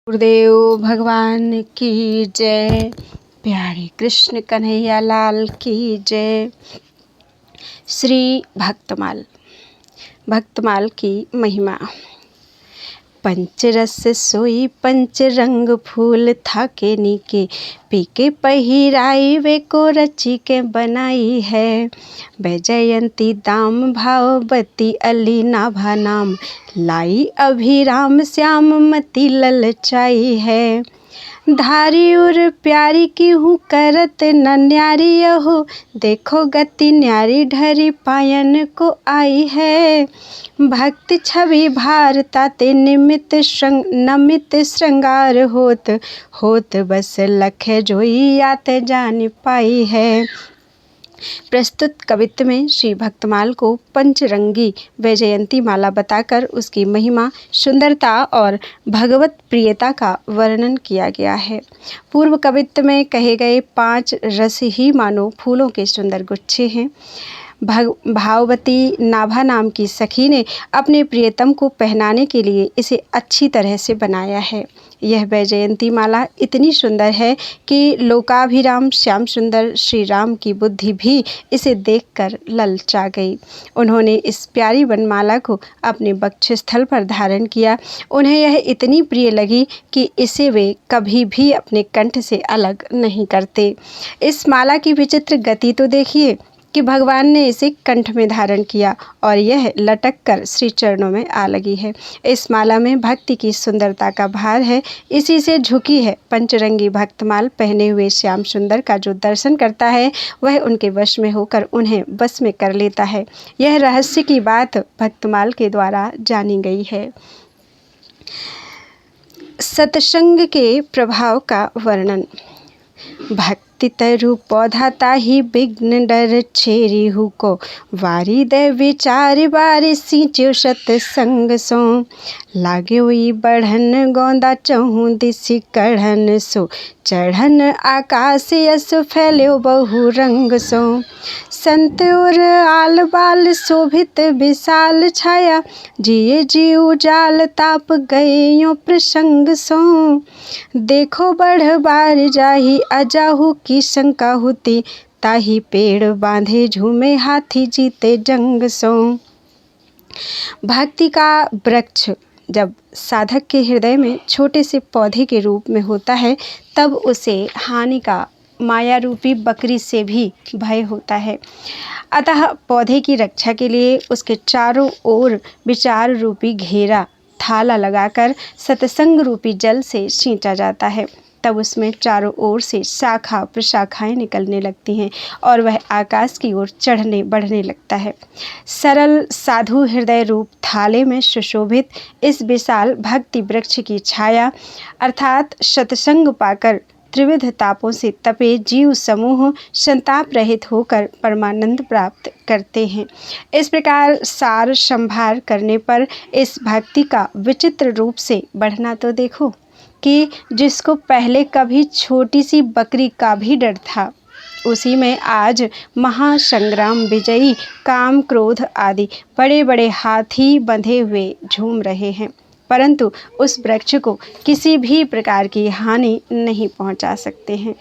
गुरुदेव भगवान की जय। प्यारे कृष्ण कन्हैया लाल की जय। श्री भक्तमाल की महिमा। पंचरस सोई पंच रंग फूल थाके नीके, पीके पहिराई वे को रची के बनाई है। वैजयंती दाम भाववती अली नाभा नाम, लाई अभिराम श्याम मति ललचाई है। धारी उर प्यारी की हूँ करत न न्यारी यहो, देखो गति न्यारी ढरी पायन को आई है। भक्ति छवि भारता ते नमित श्रृंगार होत बस लख जोई आते जान पाई है। प्रस्तुत कवित्व में श्री भक्तमाल को पंचरंगी वैजयंती माला बताकर उसकी महिमा, सुंदरता और भगवत प्रियता का वर्णन किया गया है। पूर्व कवित्व में कहे गए 5 रस ही मानो फूलों के सुंदर गुच्छे हैं। भाववती नाभा नाम की सखी ने अपने प्रियतम को पहनाने के लिए इसे अच्छी तरह से बनाया है। यह वैजयंती माला इतनी सुंदर है कि लोकाभिराम श्याम सुंदर श्री राम की बुद्धि भी इसे देखकर ललचा गई। उन्होंने इस प्यारी वनमाला को अपने वक्षस्थल पर धारण किया। उन्हें यह इतनी प्रिय लगी कि इसे वे कभी भी अपने कंठ से अलग नहीं करते। इस माला की विचित्र गति तो देखिए कि भगवान ने इसे कंठ में धारण किया और यह लटक कर श्री चरणों में आ लगी है। इस माला में भक्ति की सुंदरता का भार है, इसी से झुकी है। पंचरंगी भक्तमाल पहने हुए श्याम सुंदर का जो दर्शन करता है वह उनके वश में होकर उन्हें बस में कर लेता है। यह रहस्य की बात भक्तमाल के द्वारा जानी गई है। सत्संग के प्रभाव का वर्णन। भक्ति तरु पौधा ताही विघ्न डर छेरी हु को, वारी दे विचार बारी सींचो सत्संग सो। लागे हुई बढ़न गोंदा चहु दिसी कढ़न सो, चढ़न आकाश यस फैल्यो बहु रंग सो। संत और आल बाल शोभित विशाल छाया, जिये जीव जाल ताप गए यो प्रसंग सो। देखो बढ़ बार जाही अजाहू की शंका होती, ताही पेड़ बांधे झूमे हाथी जीते जंग सो। भक्ति का वृक्ष जब साधक के हृदय में छोटे से पौधे के रूप में होता है तब उसे हानि का माया रूपी बकरी से भी भय होता है। अतः पौधे की रक्षा के लिए उसके चारों ओर विचार रूपी घेरा थाला लगाकर सत्संग रूपी जल से सींचा जाता है। तब उसमें चारों ओर से शाखा प्रशाखाएं निकलने लगती हैं और वह आकाश की ओर चढ़ने बढ़ने लगता है। सरल साधु हृदय रूप थाले में सुशोभित इस विशाल भक्ति वृक्ष की छाया अर्थात सत्संग पाकर त्रिविध तापों से तपे जीव समूह संताप रहित होकर परमानंद प्राप्त करते हैं। इस प्रकार सार संभार करने पर इस भक्ति का विचित्र रूप से बढ़ना तो देखो कि जिसको पहले कभी छोटी सी बकरी का भी डर था, उसी में आज महासंग्राम विजयी काम क्रोध आदि बड़े बड़े हाथी बंधे हुए झूम रहे हैं, परंतु उस वृक्ष को किसी भी प्रकार की हानि नहीं पहुंचा सकते हैं।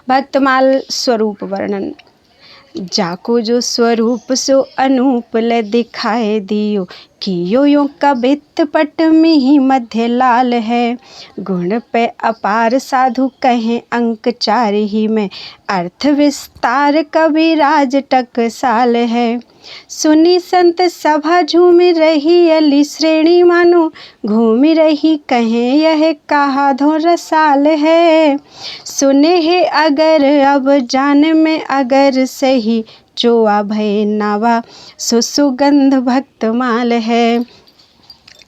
भक्तमाल स्वरूप वर्णन। जाको जो स्वरूप सो अनूप ले दिखाए दियो, कियो यो कबित पट मिहि मध्य लाल है। गुण पे अपार साधु कहें अंक 4 ही में, अर्थ विस्तार कविराज टकसाल है। सुनी संत सभा झूम रही अली श्रेणी मानो, घूम रही कहें यह कहा धो रसाल है। सुने है अगर अब जान में अगर सही, चोआ भय नावा सो सुगंध भक्तमाल है।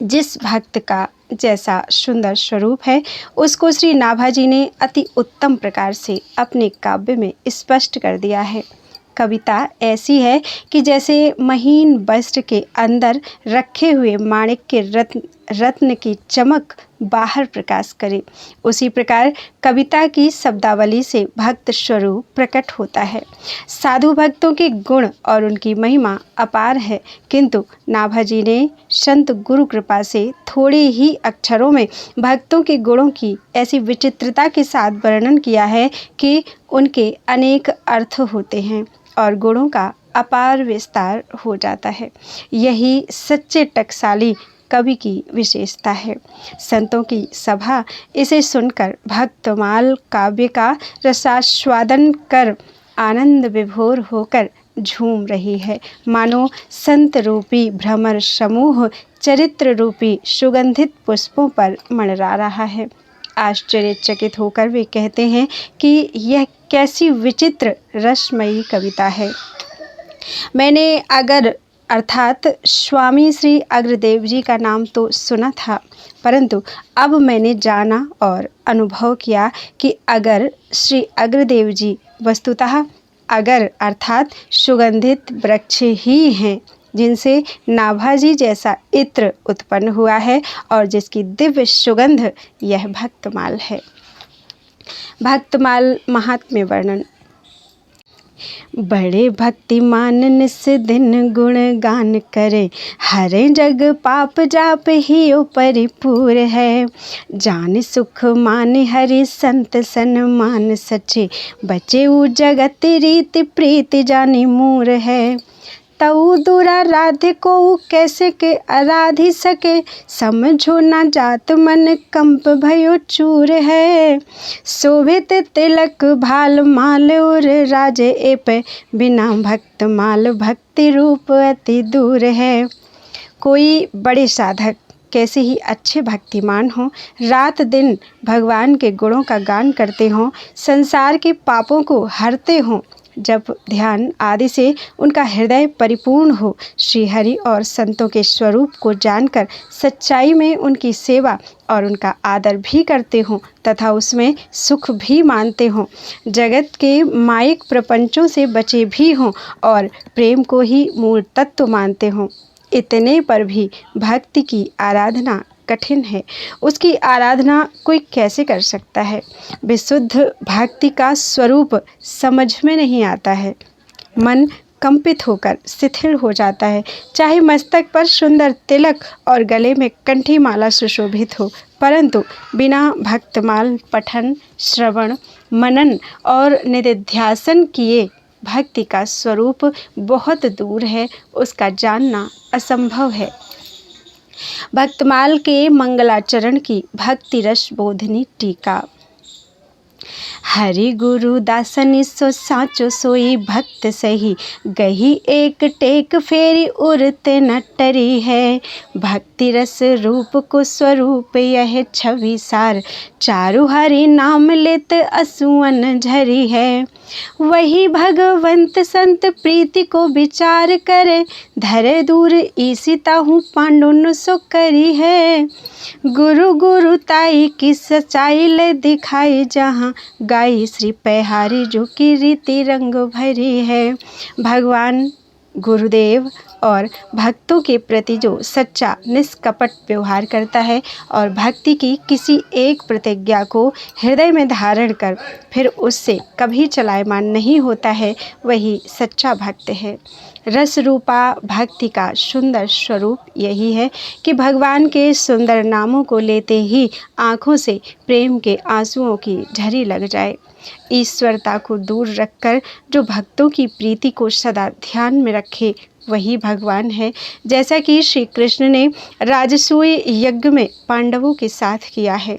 जिस भक्त का जैसा सुंदर स्वरूप है उसको श्री नाभा जी ने अति उत्तम प्रकार से अपने काव्य में स्पष्ट कर दिया है। कविता ऐसी है कि जैसे महीन वस्त्र के अंदर रखे हुए माणिक के रत्न रत्न की चमक बाहर प्रकाश करे। उसी प्रकार कविता की शब्दावली से भक्त स्वरूप प्रकट होता है। साधु भक्तों के गुण और उनकी महिमा अपार है, किंतु नाभाजी ने संत गुरु कृपा से थोड़े ही अक्षरों में भक्तों के गुणों की ऐसी विचित्रता के साथ वर्णन किया है कि उनके अनेक अर्थ होते हैं और गुणों का अपार विस्तार हो जाता है। यही सच्चे टकसाली कवि की विशेषता है। संतों की सभा इसे सुनकर भक्तमाल काव्य का रसास्वादन कर आनंद विभोर होकर झूम रही है। मानो संत रूपी भ्रमर समूह चरित्र रूपी सुगंधित पुष्पों पर मंडरा रहा है। आश्चर्यचकित होकर वे कहते हैं कि यह कैसी विचित्र रसमयी कविता है। मैंने अगर अर्थात स्वामी श्री अग्रदेव जी का नाम तो सुना था, परंतु अब मैंने जाना और अनुभव किया कि अगर श्री अग्रदेव जी वस्तुतः अगर अर्थात सुगंधित वृक्ष ही हैं, जिनसे नाभाजी जैसा इत्र उत्पन्न हुआ है और जिसकी दिव्य सुगंध यह भक्तमाल है। भक्तमाल महात्म्य वर्णन। बड़े भक्तिमान निस दिन गुण गान करे, हरे जग पाप जाप ही ओ परिपूर है। जान सुख मान हरि संत सन्मान सचे, बचे उ जगत रीति प्रीति जानी मूर है। तऊ दुराराध्य को कैसे के आराधि सके, समझो ना जात मन कंप भयो चूर है। शोभित तिलक भाल माल और राजे एप, बिना भक्त माल भक्ति रूप अति दूर है। कोई बड़े साधक कैसे ही अच्छे भक्तिमान हों, रात दिन भगवान के गुणों का गान करते हों, संसार के पापों को हरते हों, जब ध्यान आदि से उनका हृदय परिपूर्ण हो, श्री हरि और संतों के स्वरूप को जानकर सच्चाई में उनकी सेवा और उनका आदर भी करते हों तथा उसमें सुख भी मानते हों, जगत के मायिक प्रपंचों से बचे भी हों और प्रेम को ही मूल तत्व मानते हों, इतने पर भी भक्ति की आराधना कठिन है। उसकी आराधना कोई कैसे कर सकता है? विशुद्ध भक्ति का स्वरूप समझ में नहीं आता है। मन कंपित होकर शिथिल हो जाता है। चाहे मस्तक पर सुंदर तिलक और गले में कंठी माला सुशोभित हो, परंतु बिना भक्तमाल पठन, श्रवण, मनन और निधिध्यासन किए भक्ति का स्वरूप बहुत दूर है, उसका जानना असंभव है। भक्तमाल के मंगलाचरण की भक्ति रस बोधनी टीका। हरि गुरु दासनि सो साचो सोई भक्त सही, गही एक टेक फेरी उरते न टरी है। भक्ति रस रूप को स्वरूप यह छवि सार, चारु हरि नाम लेत असुअन झरी है। वही भगवंत संत प्रीति को विचार करे, धरे दूर ईसिता हूँ पांडुन सो करी है। गुरु गुरु ताई की सच्चाई ले दिखाई, जहाँ गाई श्री पैहारी जो की रीति रंग भरी है। भगवान गुरुदेव और भक्तों के प्रति जो सच्चा निष्कपट व्यवहार करता है और भक्ति की किसी एक प्रतिज्ञा को हृदय में धारण कर फिर उससे कभी चलायमान नहीं होता है, वही सच्चा भक्त है। रस रूपा भक्ति का सुंदर स्वरूप यही है कि भगवान के सुंदर नामों को लेते ही आँखों से प्रेम के आंसुओं की झरी लग जाए। ईश्वरता को दूर रखकर जो भक्तों की प्रीति को सदा ध्यान में रखे, वही भगवान है, जैसा कि श्री कृष्ण ने राजसूय यज्ञ में पांडवों के साथ किया है।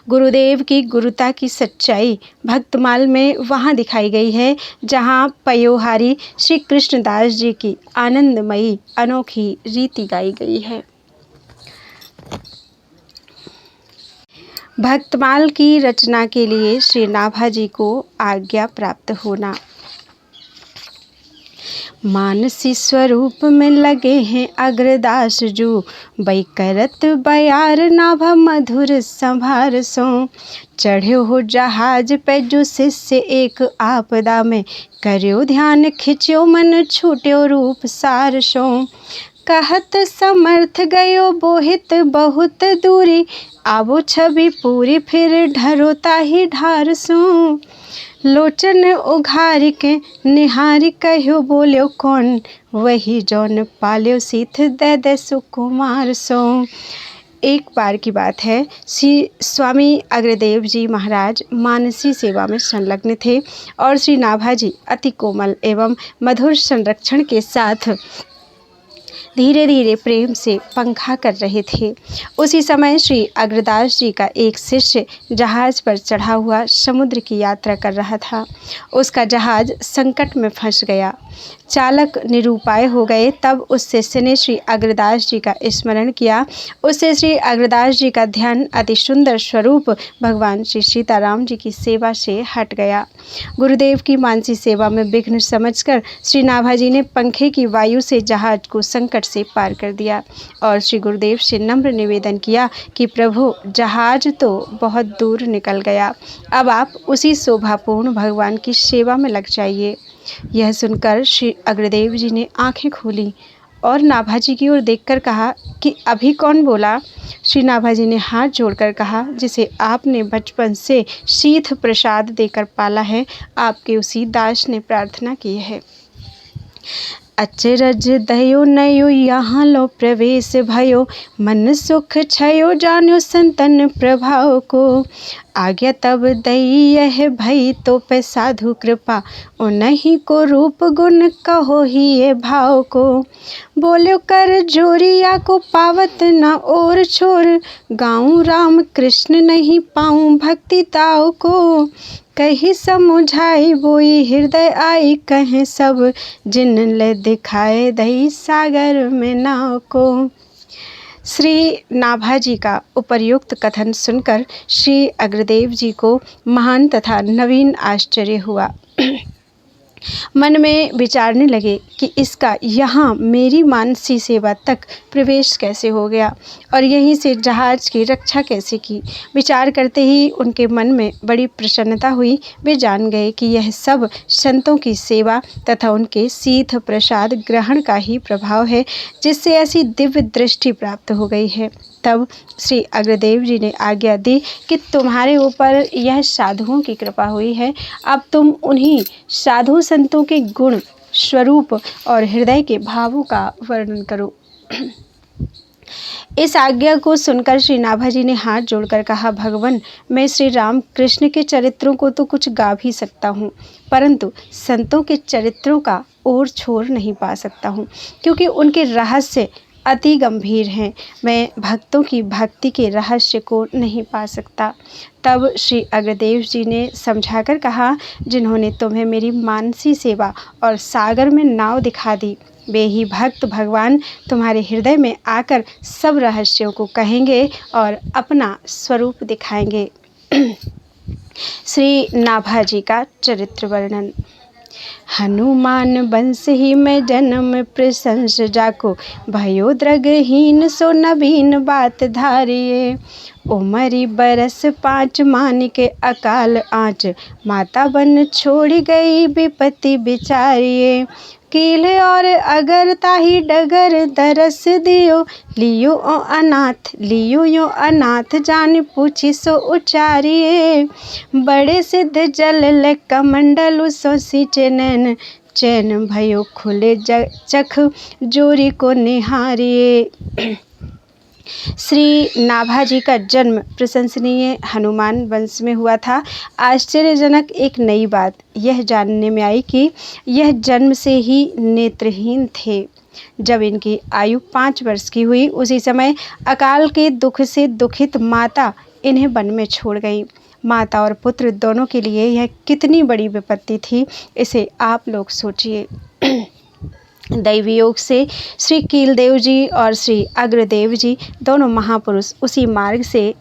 गुरुदेव की गुरुता की सच्चाई भक्तमाल में वहाँ दिखाई गई है जहाँ पयोहारी श्री कृष्णदास जी की आनंदमयी अनोखी रीति गाई गई है। भक्तमाल की रचना के लिए श्री नाभाजी को आज्ञा प्राप्त होना। मानसी स्वरूप में लगे हैं अग्रदास जो, बैकरत बयार नाभा मधुर संभार सो। चढ़े हो जहाज पे जो शिष्य एक आपदा में, करो ध्यान खिंच्यो मन छूट्यो रूप सार सो। कहत समर्थ गयो बोहित बहुत दूरी, आवो छवि पूरी फिर ढरोता ही ढार सो। लोचन उघार के निहारी कहो बोल्यो कौन, वही जौन पाल्यो सीथ दे दे सुकुमार सो। एक बार की बात है, श्री स्वामी अग्रदेव जी महाराज मानसी सेवा में संलग्न थे और श्री नाभाजी अति कोमल एवं मधुर संरक्षण के साथ धीरे धीरे प्रेम से पंखा कर रहे थे। उसी समय श्री अग्रदास जी का एक शिष्य जहाज पर चढ़ा हुआ समुद्र की यात्रा कर रहा था। उसका जहाज संकट में फंस गया। चालक निरुपाय हो गए। तब उस शिष्य ने श्री अग्रदास जी का स्मरण किया। उससे श्री अग्रदास जी का ध्यान अति सुंदर स्वरूप भगवान श्री सीताराम जी की सेवा से हट गया। गुरुदेव की मानसी सेवा में विघ्न समझकर श्री नाभाजी ने पंखे की वायु से जहाज को संकट से पार कर दिया और श्री गुरुदेव से नम्र निवेदन किया कि प्रभु, जहाज तो बहुत दूर निकल गया, अब आप उसी शोभापूर्ण भगवान की सेवा में लग जाइए। यह सुनकर श्री अग्रदेव जी ने आंखें खोली और नाभाजी की ओर देखकर कहा कि अभी कौन बोला? श्री नाभाजी ने हाथ जोड़कर कहा, जिसे आपने बचपन से शीत प्रसाद देकर पाला है, आपके उसी दास ने प्रार्थना की है। अचरज दयो नयो यहाँ लो प्रवेश भयो, मन सुख छयो जान्यो संतन प्रभाव को। आज्ञा तब दई यह भई तो पे साधु कृपा, उन्हीं को रूप गुण कहो ही ये भाव को। बोलो कर जोरिया को पावत न और छोर, गाऊं राम कृष्ण नहीं पाऊं भक्ति ताव को। कही समुझाई बोई हृदय आई, कहें सब जिन ले दिखाए दही सागर में नाव को। श्री नाभाजी का उपर्युक्त कथन सुनकर श्री अग्रदेव जी को महान तथा नवीन आश्चर्य हुआ। मन में विचारने लगे कि इसका यहाँ मेरी मानसी सेवा तक प्रवेश कैसे हो गया और यहीं से जहाज की रक्षा कैसे की। विचार करते ही उनके मन में बड़ी प्रसन्नता हुई। वे जान गए कि यह सब संतों की सेवा तथा उनके शीत प्रसाद ग्रहण का ही प्रभाव है, जिससे ऐसी दिव्य दृष्टि प्राप्त हो गई है। तब श्री अग्रदेव जी ने आज्ञा दी कि तुम्हारे ऊपर यह साधुओं की कृपा हुई है, अब तुम उन्हीं साधु संतों के गुण, स्वरूप और हृदय के भावों का वर्णन करो। इस आज्ञा को सुनकर श्री नाभाजी ने हाथ जोड़कर कहा, भगवान, मैं श्री राम कृष्ण के चरित्रों को तो कुछ गा भी सकता हूँ, परंतु संतों के चरित्रों का ओर छोर नहीं पा सकता हूँ, क्योंकि उनके रहस्य अति गंभीर हैं। मैं भक्तों की भक्ति के रहस्य को नहीं पा सकता। तब श्री अग्रदेव जी ने समझाकर कहा, जिन्होंने तुम्हें मेरी मानसी सेवा और सागर में नाव दिखा दी, वे ही भक्त भगवान तुम्हारे हृदय में आकर सब रहस्यों को कहेंगे और अपना स्वरूप दिखाएंगे। श्री नाभाजी का चरित्र वर्णन। हनुमान वंश ही में जन्म प्रशंस जाको, भयो द्रगहीन सो नवीन बात धारिये। उमरी बरस 5 मान के अकाल आँच, माता बन छोड़ गई विपत्ति बिचारिये। कील और अगर ताही डगर दरस दियो, लियो ओ अनाथ लियो यो अनाथ, जान पूछी सो उचारिये। बड़े सिद्ध जल ले कमंडल सो सींचे नैन, चैन भयो खुले चख जोरी को निहारिये। श्री नाभाजी का जन्म प्रशंसनीय हनुमान वंश में हुआ था। आश्चर्यजनक एक नई बात यह जानने में आई कि यह जन्म से ही नेत्रहीन थे। जब इनकी आयु 5 वर्ष की हुई, उसी समय अकाल के दुख से दुखित माता इन्हें वन में छोड़ गई। माता और पुत्र दोनों के लिए यह कितनी बड़ी विपत्ति थी, इसे आप लोग सोचिए। दैवी योग से श्री कीलदेव जी और श्री अग्रदेव जी दोनों महापुरुष उसी मार्ग से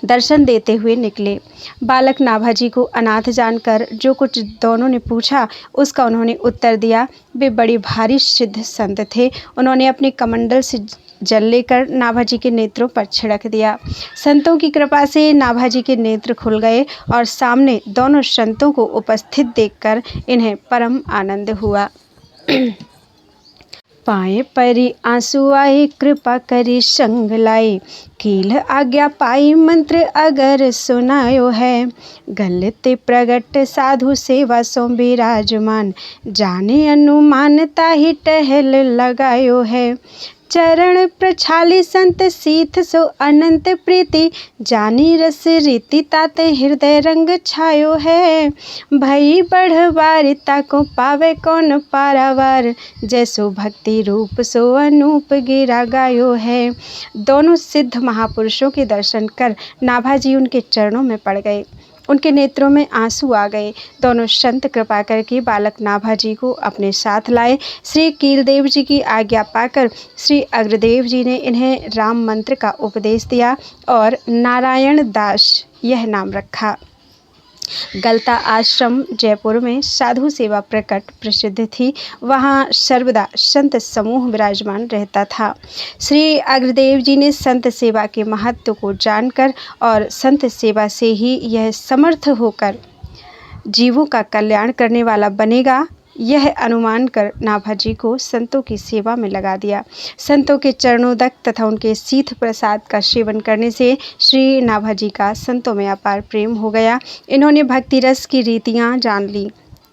दर्शन देते हुए निकले। बालक नाभाजी को अनाथ जानकर जो कुछ दोनों ने पूछा उसका उन्होंने उत्तर दिया। वे बड़ी भारी सिद्ध संत थे। उन्होंने अपने कमंडल से जल लेकर नाभाजी के नेत्रों पर छिड़क दिया। संतों की कृपा से नाभाजी के नेत्र खुल गए और सामने दोनों संतों को उपस्थित देखकर इन्हें परम आनंद हुआ। पाए परी आंसू आए, कृपा करी संग लाए, कील आज्ञा पाई मंत्र अगर सुनायो है। गलते प्रगट साधु सेवा सो विराजमान, जाने अनुमान ताहि टहल लगायो है। चरण प्रछाली संत सीथ सो अनंत प्रीति, जानी रस रीति ताते हृदय रंग छायो है। भई बढ़वारिता को पावे कौन पारावार, जैसो भक्ति रूप सो अनूप गिरा गायो है। दोनों सिद्ध महापुरुषों के दर्शन कर नाभाजी उनके चरणों में पड़ गए। उनके नेत्रों में आंसू आ गए। दोनों संत कृपा करके बालक नाभाजी को अपने साथ लाए। श्री कीलदेव जी की आज्ञा पाकर श्री अग्रदेव जी ने इन्हें राम मंत्र का उपदेश दिया और नारायण दास यह नाम रखा। गलता आश्रम जयपुर में साधु सेवा प्रकट प्रसिद्ध थी। वहाँ सर्वदा संत समूह विराजमान रहता था। श्री अग्रदेव जी ने संत सेवा के महत्व को जानकर और संत सेवा से ही यह समर्थ होकर जीवों का कल्याण करने वाला बनेगा, यह अनुमान कर नाभाजी को संतों की सेवा में लगा दिया। संतों के चरणोदक तथा उनके सीध प्रसाद का सेवन करने से श्री नाभाजी का संतों में अपार प्रेम हो गया। इन्होंने भक्ति रस की रीतियाँ जान ली।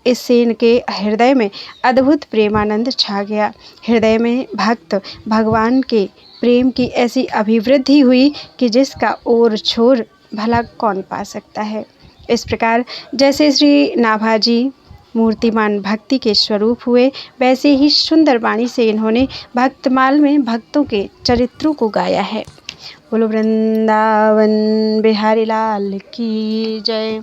इससे इनके हृदय में अद्भुत प्रेमानंद छा गया। हृदय में भक्त भगवान के प्रेम की ऐसी अभिवृद्धि हुई कि जिसका ओर छोर भला कौन पा सकता है। इस प्रकार जैसे श्री नाभाजी मूर्तिमान भक्ति के स्वरूप हुए, वैसे ही सुंदर वाणी से इन्होंने भक्तमाल में भक्तों के चरित्रों को गाया है। बोलो वृंदावन बिहारी लाल की जय।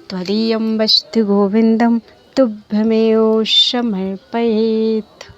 त्वदीयं वस्तु गोविंदम तुभ्यमेव समर्पयेत्।